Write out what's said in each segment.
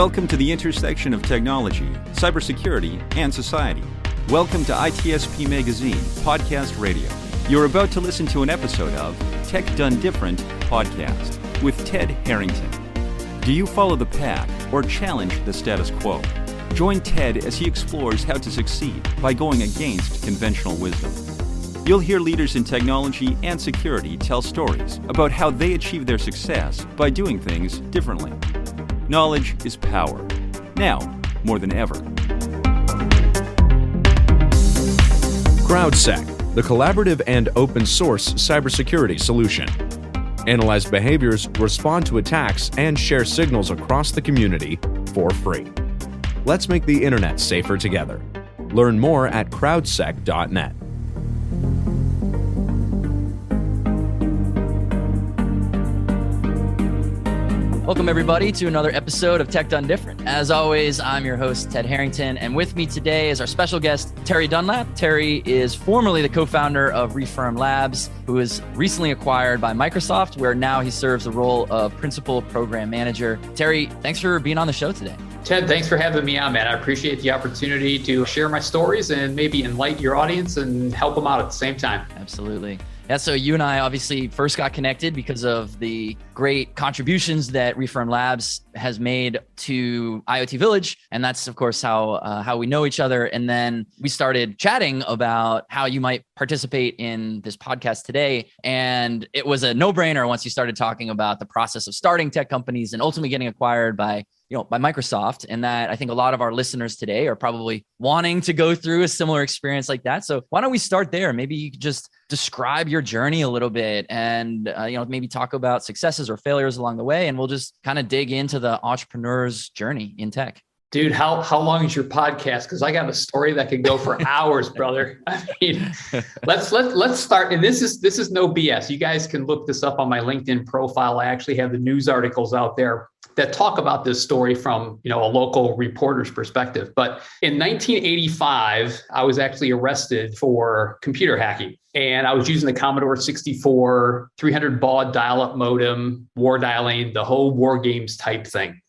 Welcome to the intersection of technology, cybersecurity, and society. Welcome to ITSP Magazine Podcast Radio. You're about to listen to an episode of Tech Done Different podcast with Ted Harrington. Do you follow the pack or challenge the status quo? Join Ted as he explores how to succeed by going against conventional wisdom. You'll hear leaders in technology and security tell stories about how they achieve their success by doing things differently. Knowledge is power. Now, more than ever. CrowdSec, the collaborative and open source cybersecurity solution. Analyze behaviors, respond to attacks, and share signals across the community for free. Let's make the internet safer together. Learn more at crowdsec.net. Welcome, everybody, to another episode of Tech Done Different. As always, I'm your host, Ted Harrington, and with me today is our special guest, Terry Dunlap. Terry is formerly the co-founder of Refirm Labs, who was recently acquired by Microsoft, where now he serves the role of Principal Program Manager. Terry, thanks for being on the show today. Ted, thanks for having me on, man. I appreciate the opportunity to share my stories and maybe enlighten your audience and help them out at the same time. Absolutely. Yeah, so you and I obviously first got connected because of the great contributions that Refirm Labs has made to IoT Village. And that's, of course, how we know each other. And then we started chatting about how you might participate in this podcast today. And it was a no-brainer once you started talking about the process of starting tech companies and ultimately getting acquired by Microsoft. And that I think a lot of our listeners today are probably wanting to go through a similar experience like that. So why don't we start there? Maybe you could just describe your journey a little bit and, maybe talk about successes or failures along the way. And we'll just kind of dig into the entrepreneur's journey in tech. Dude, how long is your podcast? Because I got a story that could go for hours, brother. I mean, let's start. And this is no BS. You guys can look this up on my LinkedIn profile. I actually have the news articles out there that talk about this story from, a local reporter's perspective. But in 1985, I was actually arrested for computer hacking. And I was using the Commodore 64, 300 baud dial-up modem, war dialing, the whole war games type thing.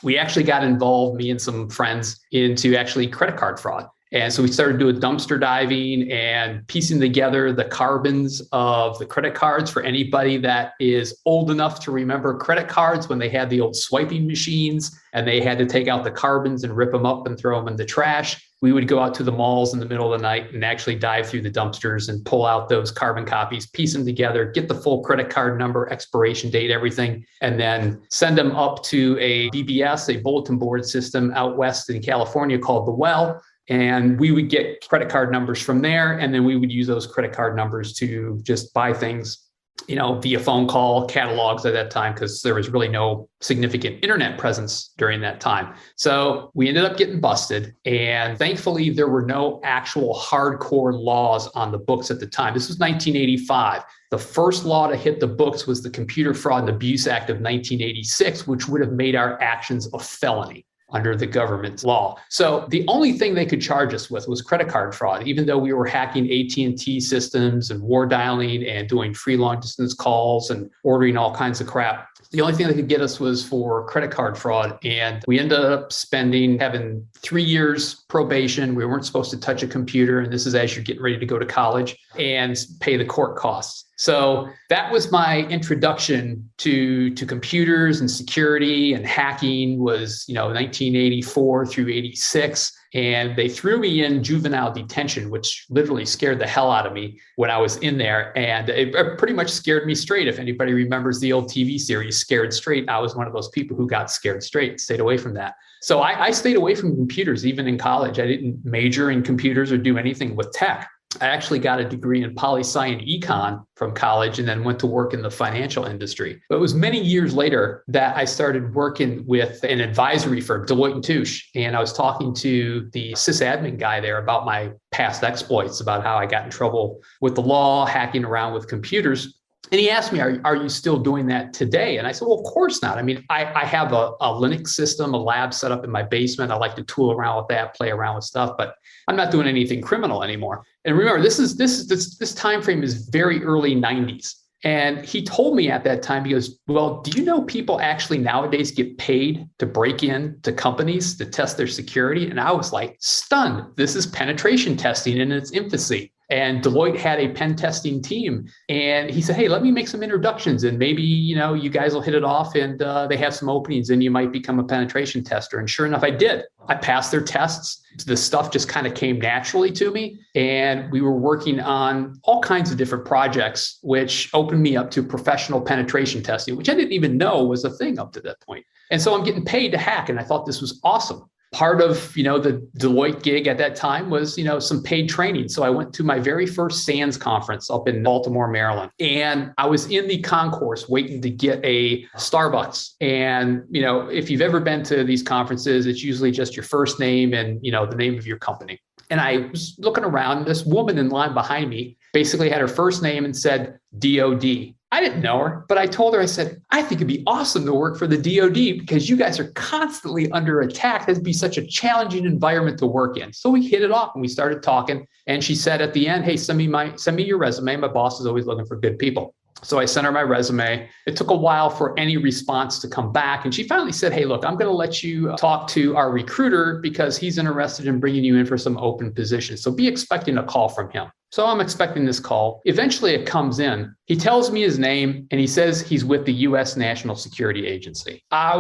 We actually got involved, me and some friends, into actually credit card fraud. And so we started doing dumpster diving and piecing together the carbons of the credit cards for anybody that is old enough to remember credit cards when they had the old swiping machines and they had to take out the carbons and rip them up and throw them in the trash. We would go out to the malls in the middle of the night and actually dive through the dumpsters and pull out those carbon copies, piece them together, get the full credit card number, expiration date, everything, and then send them up to a BBS, a bulletin board system out west in California called The Well. And we would get credit card numbers from there. And then we would use those credit card numbers to just buy things, via phone call, catalogs at that time, because there was really no significant internet presence during that time. So we ended up getting busted. And thankfully, there were no actual hardcore laws on the books at the time. This was 1985. The first law to hit the books was the Computer Fraud and Abuse Act of 1986, which would have made our actions a felony under the government's law. So the only thing they could charge us with was credit card fraud, even though we were hacking AT&T systems and war dialing and doing free long distance calls and ordering all kinds of crap. The only thing they could get us was for credit card fraud. And we ended up having 3 years probation. We weren't supposed to touch a computer. And this is as you're getting ready to go to college and pay the court costs. So that was my introduction to computers and security and hacking was, 1984 through 86. And they threw me in juvenile detention, which literally scared the hell out of me when I was in there. And it pretty much scared me straight. If anybody remembers the old TV series, Scared Straight, I was one of those people who got scared straight, stayed away from that. So I stayed away from computers, even in college. I didn't major in computers or do anything with tech. I actually got a degree in poli-sci and econ from college and then went to work in the financial industry. But it was many years later that I started working with an advisory firm, Deloitte & Touche. And I was talking to the sysadmin guy there about my past exploits, about how I got in trouble with the law, hacking around with computers. And he asked me, are you still doing that today? And I said, well, of course not. I mean, I have a Linux system, a lab set up in my basement. I like to tool around with that, play around with stuff, but I'm not doing anything criminal anymore. And remember, this time frame is very early 90s. And he told me at that time, he goes, well, do you know people actually nowadays get paid to break in to companies to test their security? And I was like stunned. This is penetration testing in its infancy. And Deloitte had a pen testing team. And he said, hey, let me make some introductions and maybe, you guys will hit it off and they have some openings and you might become a penetration tester. And sure enough, I did. I passed their tests. The stuff just kind of came naturally to me. And we were working on all kinds of different projects, which opened me up to professional penetration testing, which I didn't even know was a thing up to that point. And so I'm getting paid to hack. And I thought this was awesome. Part of, the Deloitte gig at that time was, some paid training. So I went to my very first SANS conference up in Baltimore, Maryland. And I was in the concourse waiting to get a Starbucks. And, if you've ever been to these conferences, it's usually just your first name and, the name of your company. And I was looking around, this woman in line behind me basically had her first name and said DOD. I didn't know her, but I told her, I said, I think it'd be awesome to work for the DOD because you guys are constantly under attack. That'd be such a challenging environment to work in. So we hit it off and we started talking. And she said at the end, hey, send me your resume. My boss is always looking for good people. So I sent her my resume. It took a while for any response to come back. And she finally said, hey, look, I'm going to let you talk to our recruiter because he's interested in bringing you in for some open positions. So be expecting a call from him. So I'm expecting this call. Eventually it comes in. He tells me his name and he says he's with the U.S. National Security Agency. I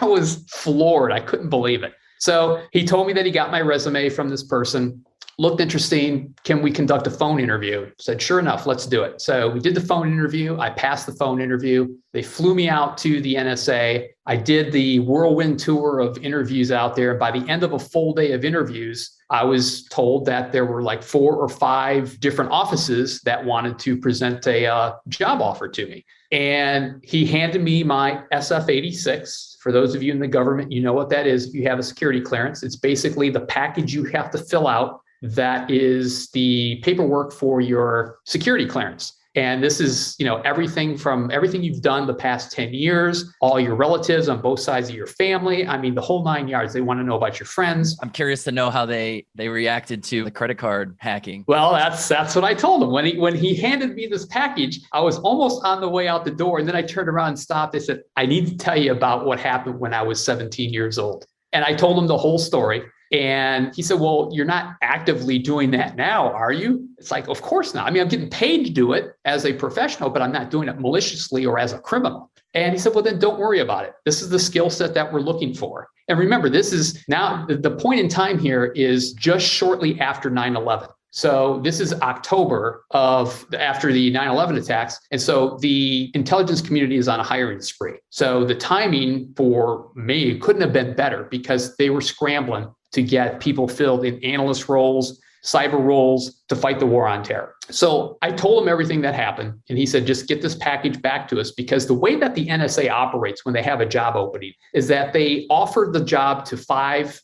was floored. I couldn't believe it. So he told me that he got my resume from this person. Looked interesting. Can we conduct a phone interview? Said, sure enough, let's do it. So we did the phone interview. I passed the phone interview. They flew me out to the NSA. I did the whirlwind tour of interviews out there. By the end of a full day of interviews, I was told that there were like 4 or 5 different offices that wanted to present a job offer to me. And he handed me my SF-86. For those of you in the government, you know what that is. If you have a security clearance, it's basically the package you have to fill out. That is the paperwork for your security clearance. And this is, everything you've done the past 10 years, all your relatives on both sides of your family. I mean, the whole 9 yards. They want to know about your friends. I'm curious to know how they reacted to the credit card hacking. Well, that's what I told him. When he handed me this package, I was almost on the way out the door. And then I turned around and stopped. I said, I need to tell you about what happened when I was 17 years old. And I told him the whole story. And he said, well, you're not actively doing that now, are you? It's like, of course not. I mean, I'm getting paid to do it as a professional, but I'm not doing it maliciously or as a criminal. And he said, well, then don't worry about it. This is the skill set that we're looking for. And remember, this is now the point in time here is just shortly after 9/11. So this is October after the 9/11 attacks. And so the intelligence community is on a hiring spree. So the timing for me couldn't have been better because they were scrambling to get people filled in analyst roles, cyber roles to fight the war on terror. So I told him everything that happened. And he said, just get this package back to us because the way that the NSA operates when they have a job opening is that they offer the job to 5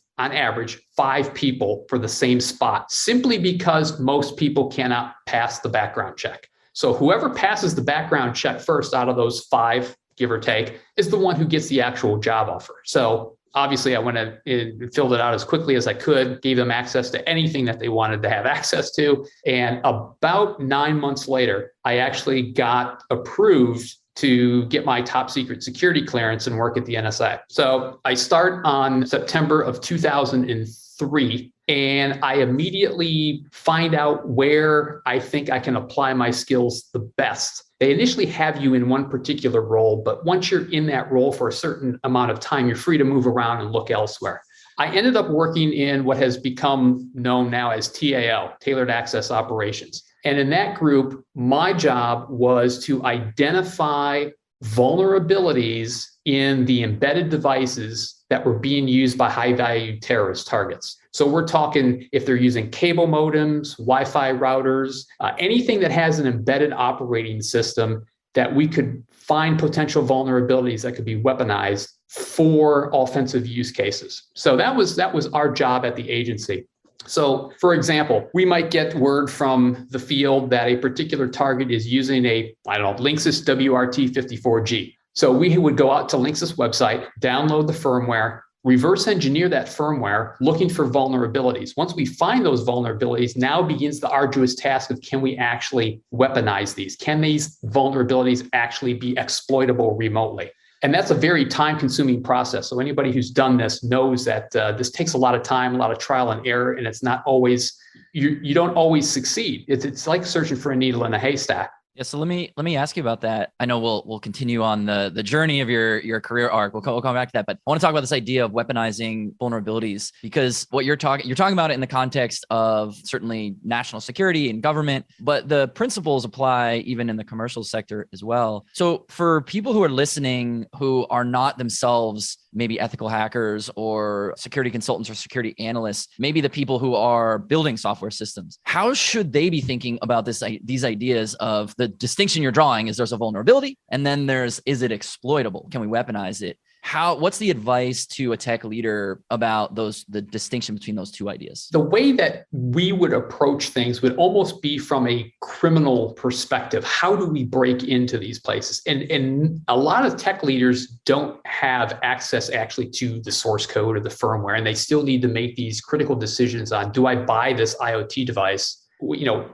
people for the same spot, simply because most people cannot pass the background check. So whoever passes the background check first out of those 5, give or take, is the one who gets the actual job offer. So obviously, I went and filled it out as quickly as I could, gave them access to anything that they wanted to have access to. And about 9 months later, I actually got approved to get my top secret security clearance and work at the NSA. So I start on September of 2003, and I immediately find out where I think I can apply my skills the best. They initially have you in one particular role, but once you're in that role for a certain amount of time, you're free to move around and look elsewhere. I ended up working in what has become known now as TAO, Tailored Access Operations. And in that group, my job was to identify vulnerabilities in the embedded devices that were being used by high-value terrorist targets. So we're talking if they're using cable modems, Wi-Fi routers, anything that has an embedded operating system that we could find potential vulnerabilities that could be weaponized for offensive use cases. So that was our job at the agency. So, for example, we might get word from the field that a particular target is using Linksys WRT54G. So we would go out to Linksys website, download the firmware, reverse engineer that firmware, looking for vulnerabilities. Once we find those vulnerabilities, now begins the arduous task of, can we actually weaponize these? Can these vulnerabilities actually be exploitable remotely? And that's a very time-consuming process. So anybody who's done this knows that this takes a lot of time, a lot of trial and error, and it's not always, you don't always succeed. It's like searching for a needle in a haystack. Yeah, so let me ask you about that. I know we'll continue on the journey of your career arc. We'll come back to that, but I want to talk about this idea of weaponizing vulnerabilities, because what you're talking about it in the context of certainly national security and government, but the principles apply even in the commercial sector as well. So for people who are listening who are not themselves maybe ethical hackers or security consultants or security analysts, maybe the people who are building software systems, how should they be thinking about these ideas of the distinction you're drawing is there's a vulnerability and then is it exploitable? Can we weaponize it? What's the advice to a tech leader about the distinction between those two ideas? The way that we would approach things would almost be from a criminal perspective. How do we break into these places? And a lot of tech leaders don't have access actually to the source code or the firmware, and they still need to make these critical decisions on, do I buy this IoT device,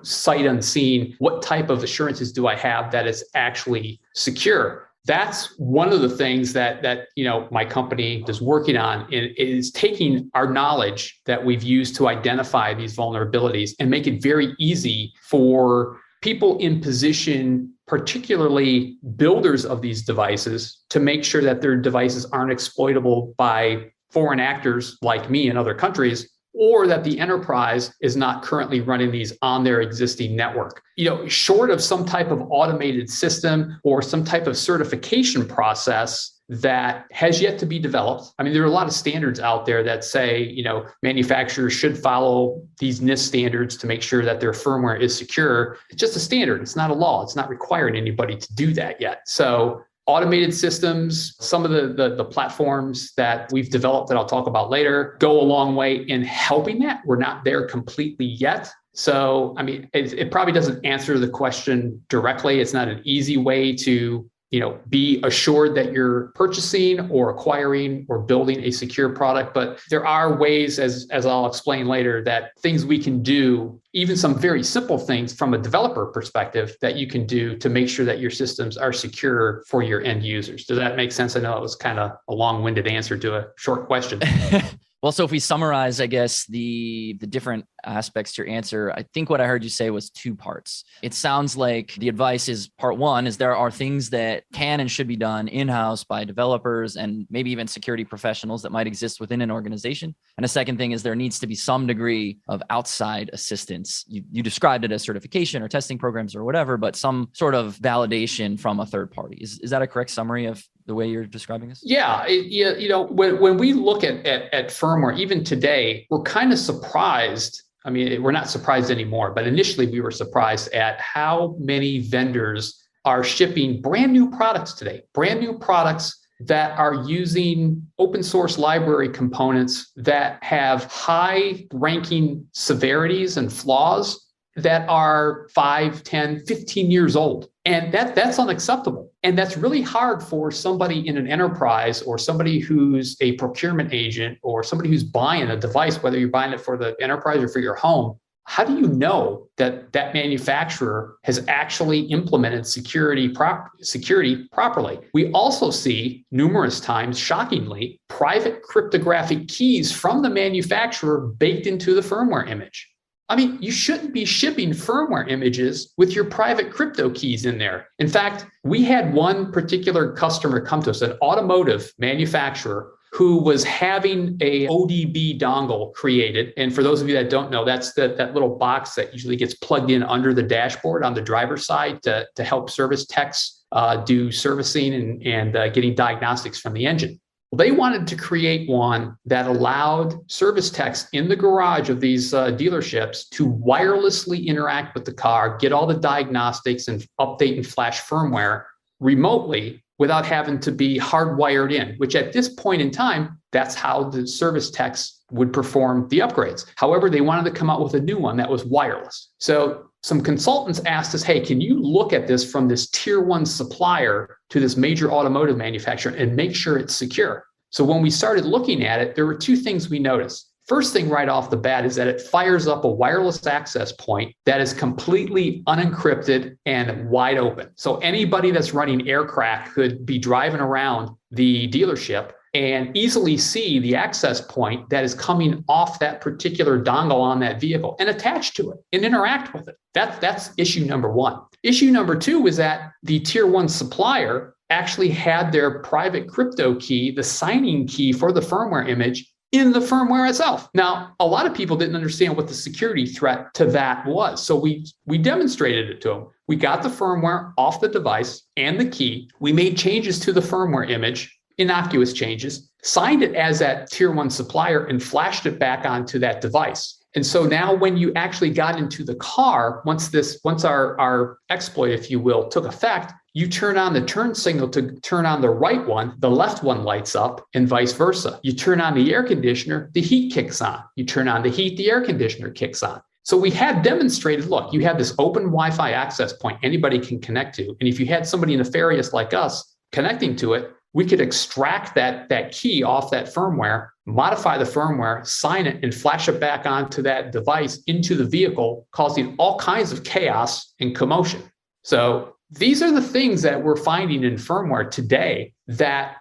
sight unseen? What type of assurances do I have that it's actually secure? That's one of the things that my company is working on, is taking our knowledge that we've used to identify these vulnerabilities and make it very easy for people in position, particularly builders of these devices, to make sure that their devices aren't exploitable by foreign actors like me in other countries, or that the enterprise is not currently running these on their existing network. Short of some type of automated system or some type of certification process that has yet to be developed. I mean, there are a lot of standards out there that say, manufacturers should follow these NIST standards to make sure that their firmware is secure. It's just a standard. It's not a law. It's not requiring anybody to do that yet. So automated systems, some of the platforms that we've developed that I'll talk about later, go a long way in helping that. We're not there completely yet. So, I mean, it probably doesn't answer the question directly. It's not an easy way to be assured that you're purchasing or acquiring or building a secure product. But there are ways, as I'll explain later, that things we can do, even some very simple things from a developer perspective, that you can do to make sure that your systems are secure for your end users. Does that make sense? I know it was kind of a long-winded answer to a short question. Well, so if we summarize, I guess, the different aspects to your answer, I think what I heard you say was two parts. It sounds like the advice is, part one is there are things that can and should be done in-house by developers and maybe even security professionals that might exist within an organization. And the second thing is there needs to be some degree of outside assistance. You described it as certification or testing programs or whatever, but some sort of validation from a third party. Is that a correct summary of the way you're describing this? Yeah. When we look at firmware, even today, we're kind of surprised. I mean, we're not surprised anymore, but initially we were surprised at how many vendors are shipping brand new products today, brand new products that are using open source library components that have high ranking severities and flaws that are 5, 10, 15 years old. And that's unacceptable. And that's really hard for somebody in an enterprise or somebody who's a procurement agent or somebody who's buying a device, whether you're buying it for the enterprise or for your home. How do you know that that manufacturer has actually implemented security properly? We also see numerous times, shockingly, private cryptographic keys from the manufacturer baked into the firmware image. I mean, you shouldn't be shipping firmware images with your private crypto keys in there. In fact, we had one particular customer come to us, an automotive manufacturer, who was having a ODB dongle created. And for those of you that don't know, that's that little box that usually gets plugged in under the dashboard on the driver's side to help service techs do servicing and getting diagnostics from the engine. They wanted to create one that allowed service techs in the garage of these dealerships to wirelessly interact with the car, get all the diagnostics and update and flash firmware remotely without having to be hardwired in, which at this point in time, that's how the service techs would perform the upgrades. However, they wanted to come out with a new one that was wireless. So some consultants asked us, hey, can you look at this from this tier one supplier to this major automotive manufacturer and make sure it's secure? So when we started looking at it, there were two things we noticed. First thing right off the bat is that it fires up a wireless access point that is completely unencrypted and wide open. So anybody that's running aircraft could be driving around the dealership and easily see the access point that is coming off that particular dongle on that vehicle and attach to it and interact with it. That's issue number one. Issue number two is that the tier one supplier actually had their private crypto key, the signing key for the firmware image, in the firmware itself. Now, a lot of people didn't understand what the security threat to that was. So we demonstrated it to them. We got the firmware off the device and the key. We made changes to the firmware image, innocuous changes, signed it as that tier one supplier and flashed it back onto that device. And so now when you actually got into the car, once our exploit, if you will, took effect, you turn on the turn signal to turn on the right one, the left one lights up, and vice versa. You turn on the air conditioner, the heat kicks on. You turn on the heat, the air conditioner kicks on. So we had demonstrated, look, you have this open Wi-Fi access point anybody can connect to. And if you had somebody nefarious like us connecting to it, we could extract that key off that firmware, modify the firmware, sign it, and flash it back onto that device into the vehicle, causing all kinds of chaos and commotion. So these are the things that we're finding in firmware today that,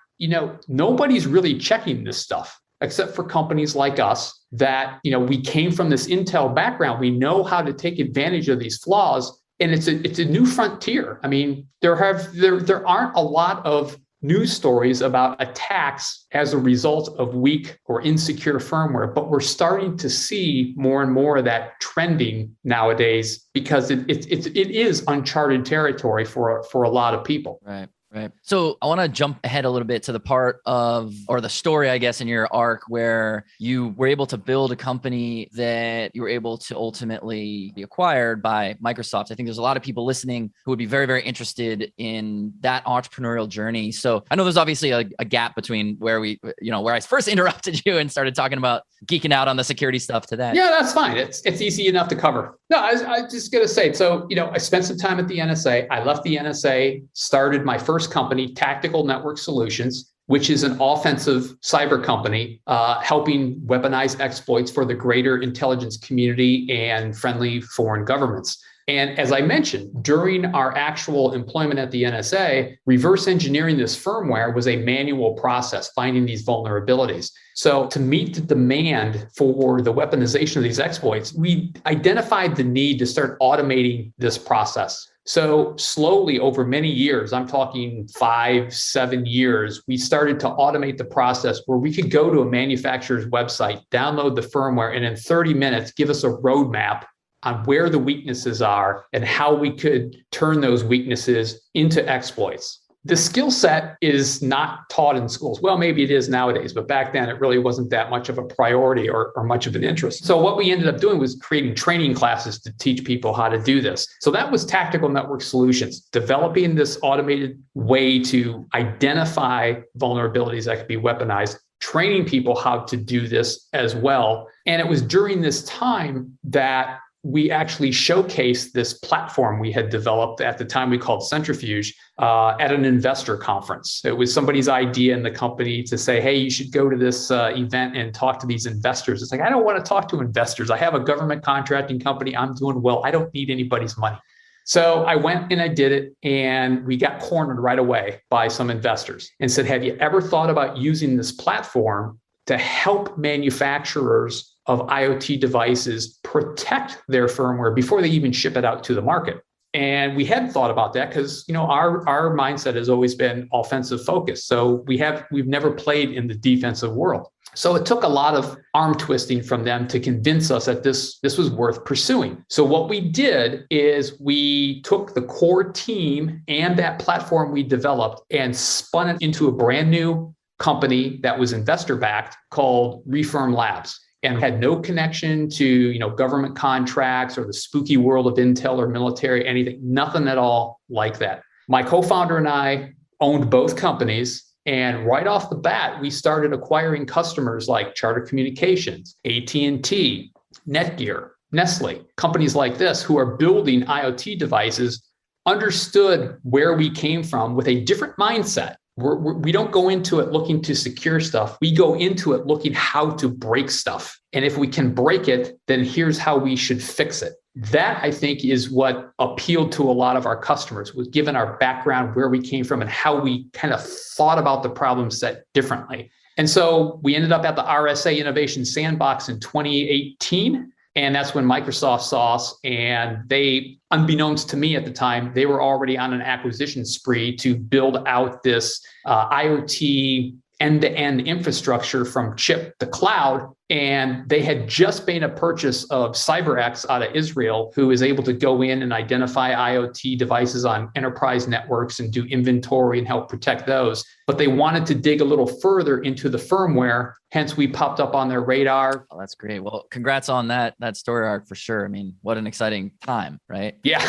nobody's really checking this stuff except for companies like us that, we came from this Intel background. We know how to take advantage of these flaws, and it's a new frontier. I mean, there aren't a lot of news stories about attacks as a result of weak or insecure firmware, but we're starting to see more and more of that trending nowadays because it is uncharted territory for a lot of people. Right. Right. So I want to jump ahead a little bit to the part of, or the story, I guess, in your arc where you were able to build a company that you were able to ultimately be acquired by Microsoft. I think there's a lot of people listening who would be very, very interested in that entrepreneurial journey. So I know there's obviously a gap between where where I first interrupted you and started talking about geeking out on the security stuff to that. Yeah, that's fine. It's easy enough to cover. No, I was just going to say, so, I spent some time at the NSA. I left the NSA, started my first company, Tactical Network Solutions, which is an offensive cyber company helping weaponize exploits for the greater intelligence community and friendly foreign governments. And as I mentioned, during our actual employment at the NSA, reverse engineering this firmware was a manual process, finding these vulnerabilities. So to meet the demand for the weaponization of these exploits, we identified the need to start automating this process. So slowly over many years, I'm talking 5-7 years, we started to automate the process where we could go to a manufacturer's website, download the firmware, and in 30 minutes, give us a roadmap on where the weaknesses are and how we could turn those weaknesses into exploits. The skill set is not taught in schools. Well, maybe it is nowadays, but back then it really wasn't that much of a priority or much of an interest. So what we ended up doing was creating training classes to teach people how to do this. So that was Tactical Network Solutions, developing this automated way to identify vulnerabilities that could be weaponized, training people how to do this as well. And it was during this time that we actually showcased this platform we had developed at the time we called Centrifuge at an investor conference. It was somebody's idea in the company to say, hey, you should go to this event and talk to these investors. It's like, I don't want to talk to investors. I have a government contracting company. I'm doing well. I don't need anybody's money. So I went and I did it, and we got cornered right away by some investors and said, have you ever thought about using this platform to help manufacturers of IoT devices protect their firmware before they even ship it out to the market? And we hadn't thought about that because, our mindset has always been offensive focused. So we've never played in the defensive world. So it took a lot of arm twisting from them to convince us that this was worth pursuing. So what we did is we took the core team and that platform we developed and spun it into a brand new company that was investor backed called Refirm Labs, and had no connection to, government contracts or the spooky world of Intel or military, anything, nothing at all like that. My co-founder and I owned both companies. And right off the bat, we started acquiring customers like Charter Communications, AT&T, Netgear, Nestle, companies like this who are building IoT devices, understood where we came from with a different mindset. We don't go into it looking to secure stuff. We go into it looking how to break stuff. And if we can break it, then here's how we should fix it. That, I think, is what appealed to a lot of our customers, was given our background, where we came from, and how we kind of thought about the problem set differently. And so we ended up at the RSA Innovation Sandbox in 2018. And that's when Microsoft saw us, and they, unbeknownst to me at the time, they were already on an acquisition spree to build out this IoT end-to-end infrastructure from chip to cloud. And they had just made a purchase of CyberX out of Israel, who is able to go in and identify IoT devices on enterprise networks and do inventory and help protect those. But they wanted to dig a little further into the firmware. Hence, we popped up on their radar. Oh, that's great. Well, congrats on that story arc for sure. I mean, what an exciting time, right? Yeah,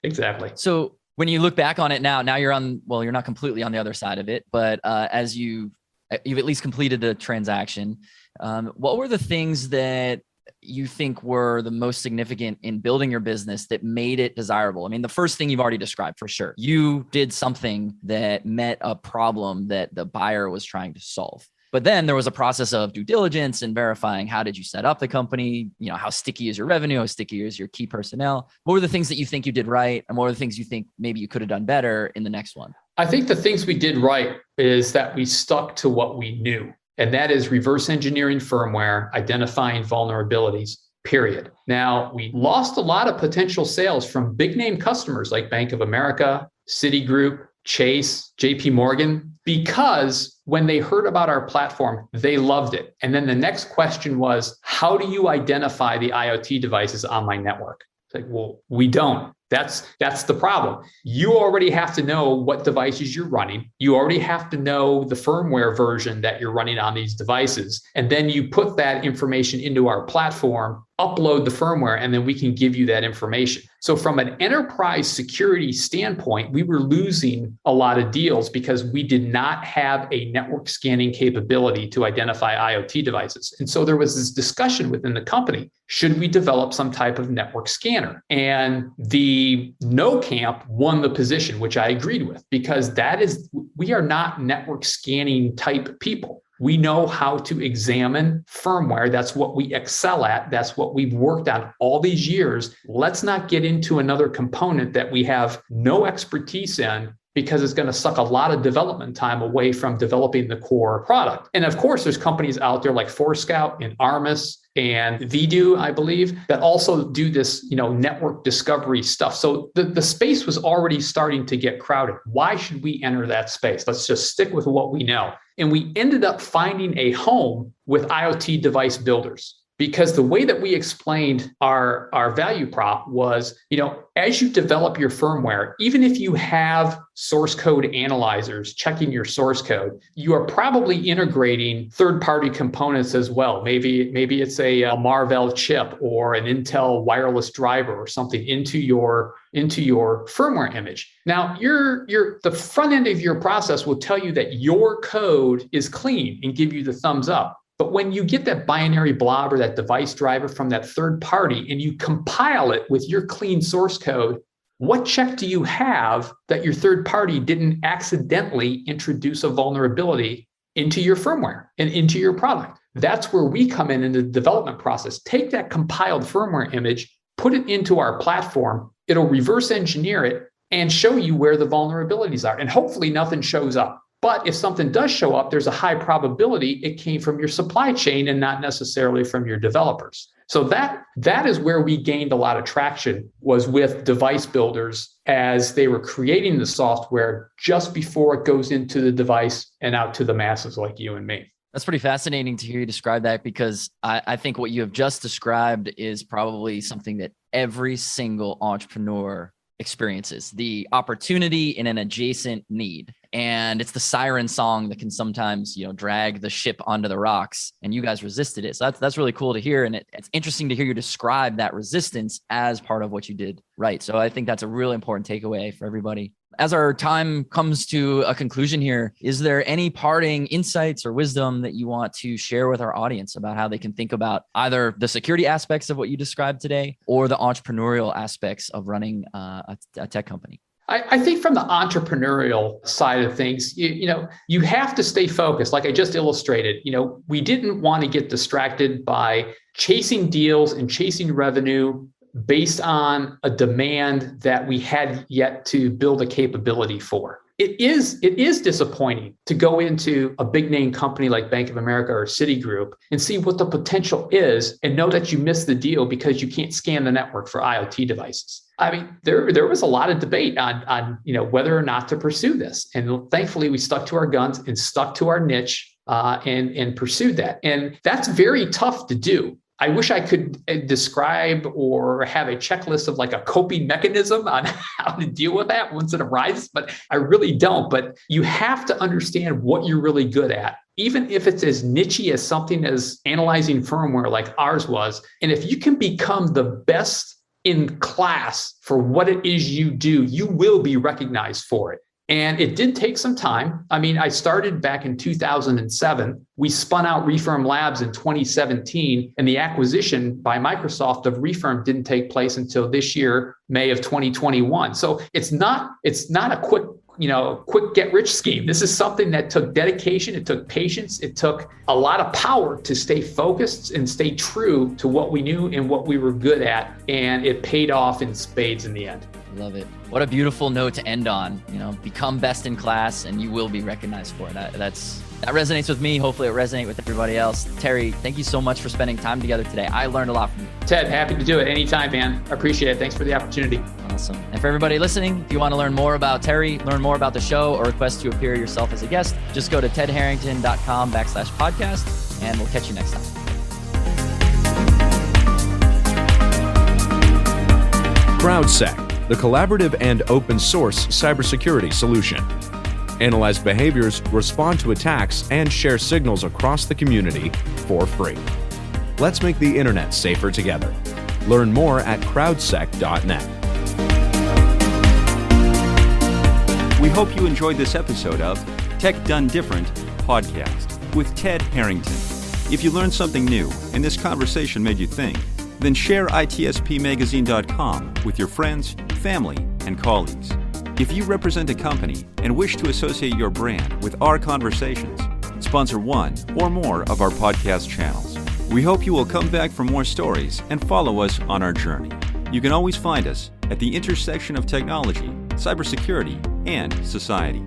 exactly. So when you look back on it now you're you're not completely on the other side of it, but as you've at least completed the transaction, what were the things that you think were the most significant in building your business that made it desirable? I mean, the first thing you've already described for sure. You did something that met a problem that the buyer was trying to solve. But then there was a process of due diligence and verifying, how did you set up the company? You know, how sticky is your revenue? How sticky is your key personnel? What were the things that you think you did right? And what were the things you think maybe you could have done better in the next one? I think the things we did right is that we stuck to what we knew. And that is reverse engineering firmware, identifying vulnerabilities, period. Now, we lost a lot of potential sales from big name customers like Bank of America, Citigroup, Chase, JP Morgan, because when they heard about our platform, they loved it. And then the next question was, how do you identify the IoT devices on my network? It's like, well, we don't. That's the problem. You already have to know what devices you're running. You already have to know the firmware version that you're running on these devices. And then you put that information into our platform, upload the firmware, and then we can give you that information. So from an enterprise security standpoint, we were losing a lot of deals because we did not have a network scanning capability to identify IoT devices. And so there was this discussion within the company, should we develop some type of network scanner? And the no camp won the position, which I agreed with, because we are not network scanning type people. We know how to examine firmware. That's what we excel at. That's what we've worked on all these years. Let's not get into another component that we have no expertise in, because it's going to suck a lot of development time away from developing the core product. And of course, there's companies out there like Forescout and Armis and Vdoo, I believe, that also do this, network discovery stuff. So the space was already starting to get crowded. Why should we enter that space? Let's just stick with what we know. And we ended up finding a home with IoT device builders. Because the way that we explained our value prop was, as you develop your firmware, even if you have source code analyzers checking your source code, you are probably integrating third-party components as well. Maybe it's a Marvell chip or an Intel wireless driver or something into your firmware image. Now, the front end of your process will tell you that your code is clean and give you the thumbs up. But when you get that binary blob or that device driver from that third party and you compile it with your clean source code, what check do you have that your third party didn't accidentally introduce a vulnerability into your firmware and into your product? That's where we come in the development process. Take that compiled firmware image, put it into our platform. It'll reverse engineer it and show you where the vulnerabilities are. And hopefully nothing shows up. But if something does show up, there's a high probability it came from your supply chain and not necessarily from your developers. So that is where we gained a lot of traction, was with device builders as they were creating the software just before it goes into the device and out to the masses like you and me. That's pretty fascinating to hear you describe that, because I think what you have just described is probably something that every single entrepreneur experiences: the opportunity in an adjacent need. And it's the siren song that can sometimes, drag the ship onto the rocks, and you guys resisted it. So that's really cool to hear. And it's interesting to hear you describe that resistance as part of what you did right. So I think that's a really important takeaway for everybody. As our time comes to a conclusion here, is there any parting insights or wisdom that you want to share with our audience about how they can think about either the security aspects of what you described today or the entrepreneurial aspects of running a tech company? I think from the entrepreneurial side of things, you have to stay focused. Like I just illustrated, we didn't want to get distracted by chasing deals and chasing revenue based on a demand that we had yet to build a capability for. It is disappointing to go into a big name company like Bank of America or Citigroup and see what the potential is and know that you missed the deal because you can't scan the network for IoT devices. I mean, there was a lot of debate on whether or not to pursue this. And thankfully, we stuck to our guns and stuck to our niche and pursued that. And that's very tough to do. I wish I could describe or have a checklist of like a coping mechanism on how to deal with that once it arises, but I really don't. But you have to understand what you're really good at, even if it's as niche as something as analyzing firmware like ours was. And if you can become the best in class for what it is you do, you will be recognized for it. And it did take some time. I mean, I started back in 2007. We spun out Refirm Labs in 2017, and the acquisition by Microsoft of Refirm didn't take place until this year, May of 2021. So it's not a quick get rich scheme. This is something that took dedication. It took patience. It took a lot of power to stay focused and stay true to what we knew and what we were good at. And it paid off in spades in the end. Love it. What a beautiful note to end on. Become best in class and you will be recognized for it. That resonates with me. Hopefully it resonates with everybody else. Terry, thank you so much for spending time together today. I learned a lot from you. Ted, happy to do it anytime, man. I appreciate it. Thanks for the opportunity. Awesome. And for everybody listening, if you want to learn more about Terry, learn more about the show, or request to appear yourself as a guest, just go to tedharrington.com/podcast, and we'll catch you next time. CrowdSec, the collaborative and open source cybersecurity solution. Analyze behaviors, respond to attacks, and share signals across the community for free. Let's make the internet safer together. Learn more at crowdsec.net. We hope you enjoyed this episode of Tech Done Different podcast with Ted Harrington. If you learned something new and this conversation made you think, then share itspmagazine.com with your friends, family, and colleagues. If you represent a company and wish to associate your brand with our conversations, sponsor one or more of our podcast channels. We hope you will come back for more stories and follow us on our journey. You can always find us at the intersection of technology, cybersecurity, and society.